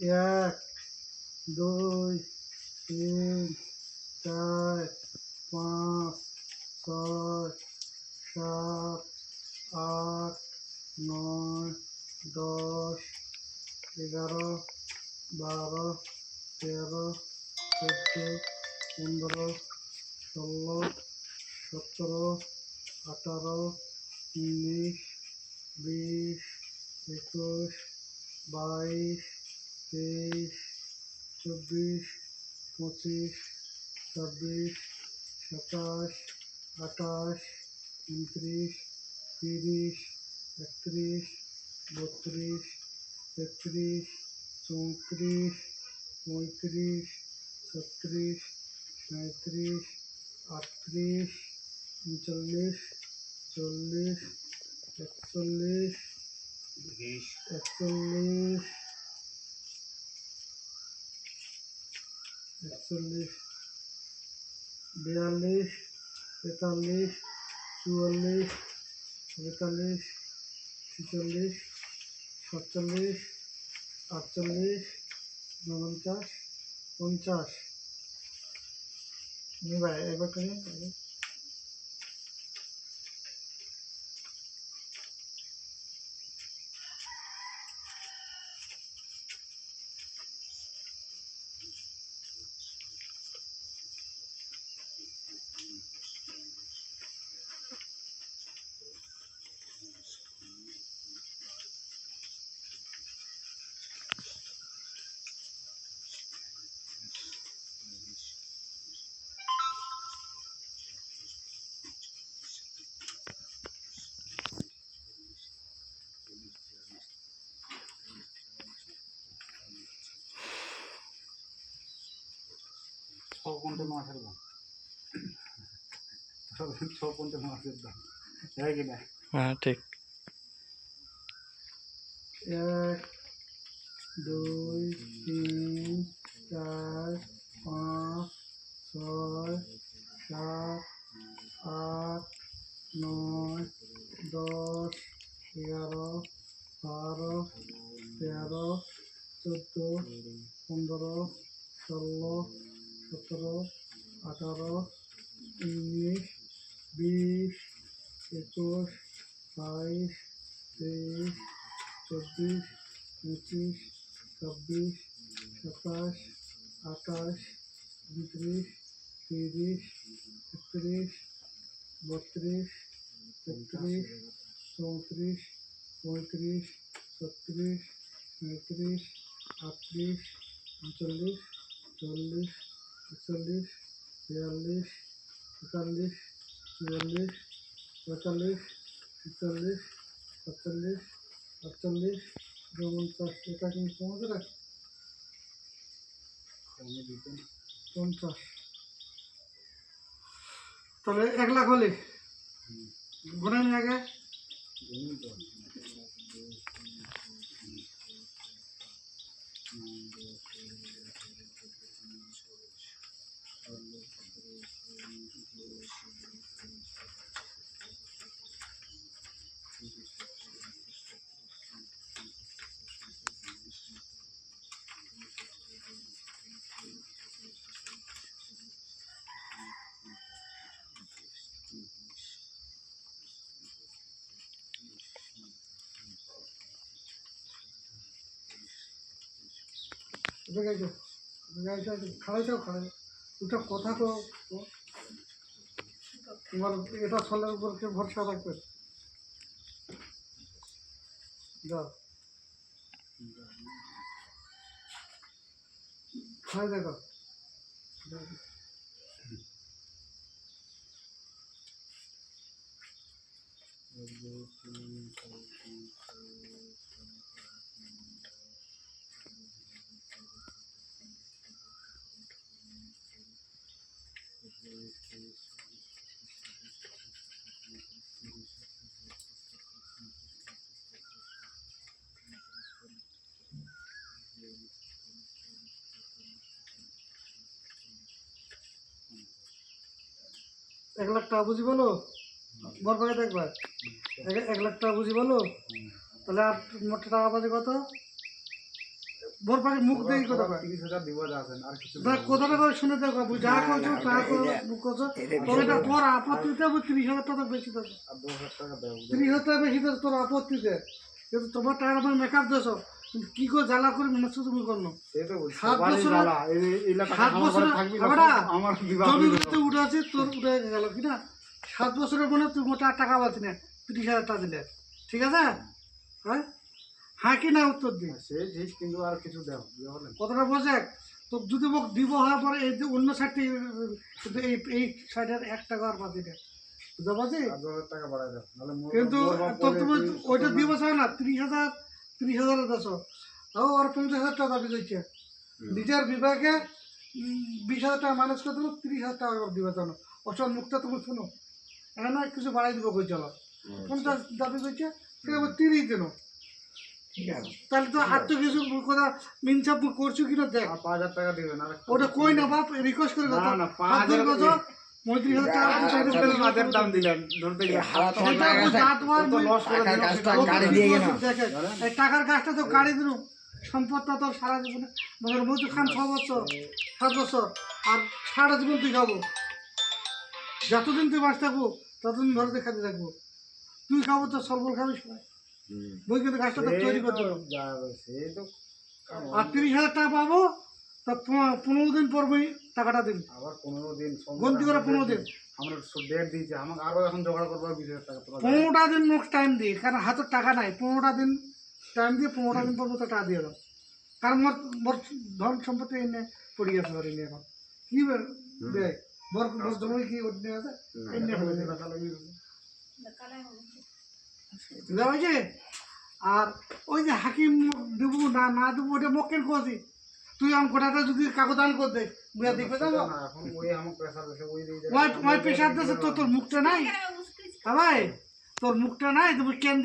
এক, দুই, তিন, চার, পাঁচ, ছয়, সাত, আট, নয়, 10, 11, 12, 13, 14, 15, 16, 17, 18, 19, 20, 21, 22, 23, 24, 25, 26, 27, 28, 29, 30, 31, 32, 33, 34, 35, 36, 37, 38, 39, 40, 41, 41, 41, 42, 43, 44, 45, 46, 47, 48, 49, 50। ভাই এবার করে কুইন্টাল মাছের দাম 6 কুইন্টাল মাছের দাম হয় কি না? হ্যাঁ ঠিক। 1, 2, 3, 4, 5, 6, 7, 8, 9, 10, 11, 12, 13, 14, 15, 16, 17, 18, 19, 20, 21, 22, 23, 24, 25, 26, 27, 28, 29, 30, 31, 32, 33, 34, 35, 36, 37, 38, 39, 40, 41, 42, 43, 44, 45, 46, 47, 48, 49। এটা কিন্তু কমাতে রাখ 50। তাহলে 1 লাখ হলে গুনে নি আগে। খাওয়াইটাও খাওয়াই দুটা কথা তো তোমার এটা ছলের উপর কে ভরসা রাখবে যা খাই দেখো এক লাখ টাকা বুঝি বলো বর ভাই দেখবে 1 লাখ টাকা বুঝি বলো তাহলে আর মোট টাকা বাজে কত বর পাখি মুখ দেখি কথা কয় 30,000 দিব যাচ্ছেন আর কিছু দেখ কথাটা করে শুনে দেখো যা করছো তা করছো তবে এটা তোর আপত্তিতে 30,000 টাকা বেশি দেবো আর 2,000 টাকা দেবো 30,000 টাকা বেশি দেবো তোর আপত্তিতে কিন্তু তোমার টাকা আমার মেকআপ দেছো কিন্তু কি করে জ্বালা করে মনে হচ্ছে তুমি করলো সে তো বলছি 7 সবারই বছরে জ্বালা এই এলাকা 7 আমার বছরে ঘরে থাকবি না আবার সব আমার বিবাহ জমি করতে উঠে আছে তোর উঠে গেল কি না 7 বছরের মনে তুই মোটা টাকা পাচ্ছি না 30,000 টাকা দিলে ঠিক আছে হ্যাঁ হ্যাঁ কি না উত্তর দিই সে জিনিস কিন্তু আর কিছু দেও বিয়ে হলে কতটা বোঝে তো যদি মোক দিব হওয়ার পরে এই যে অন্য সাইডটি এই সাইডের 1 টাকা আর পাচ্ছি না বুঝতে পারছি আর 2,000 টাকা বাড়াই দাও নাহলে কিন্তু তোর তুমি ওইটা দিব চাও না 30,000 দেছো তাও আর 50,000 টাকা দাবি করছে নিজের বিভাগে 20,000 টাকা ম্যানেজ করে দেবো 30,000 টাকা দিবে জানো অসল মুখটা তুমি শুনো এখানে কিছু বাড়াই দিব কই চলো 50 দাবি করছে সে 30 দিন ঠিক আছে তাহলে তো আর তো কিছু কথা মিনসাপ করছো কিনা দেখ আর 5,000 টাকা দিবেন আর ওটা কই না বাপ রিকোয়েস্ট করে কথা না, 5,000 5,000 কত 35,000 টাকা আপনাদের মাঝের দাম দিলেন ধরতে গেলে হারা তো সেটা আমি জাত মার তো লস করে দিল গাছটা গাড়ি দিয়ে গেল দেখে এই টাকার গাছটা তো গাড়ি দিল সম্পদটা তো সারা জীবনে মগর মজু খান 6 বছর 7 বছর আর সারা জীবন তুই খাবো যতদিন তুই বাঁচ থাকবো ততদিন ধরে দেখাতে থাকবো তুই খাবো তো সরবল খাবি সবাই বই কিন্তু গাছটা তো তৈরি করতে হবে সে তো আর 30,000 টাকা পাবো তা 15 দিন পর বই টাকাটা দিন আবার 15 দিন গন্তি করে 15 দিন আমরা ডেট দিয়েছি আমাকে আরো এখন জোগাড় করবো 20,000 টাকা তোরা 15টা দিন মোক টাইম দিই কারণ হাতে টাকা নাই 15টা দিন টাইম দিয়ে 15টা দিন পর মতো টাকা দিয়ে দাও কারণ মোর মোর ধন সম্পত্তি এনে পড়ে গেছে ধরে নিয়ে এখন কি দেখ বর বর জমি কি ওর নিয়ে আছে এনে হবে বুঝা হয়েছে আর ওই যে হাকিম দেবো না না দেবো ওটা মক্কেল করছি তুই আমার গোটাটা যদি কাগদান করে দে বুঝা দেখবে যাবো এখন ওই আমার প্রেসার দিছে ওই দিয়ে ওই পেশার দেশে তো তোর মুখটা নাই ভাই তোর মুখটা নাই তুমি কেন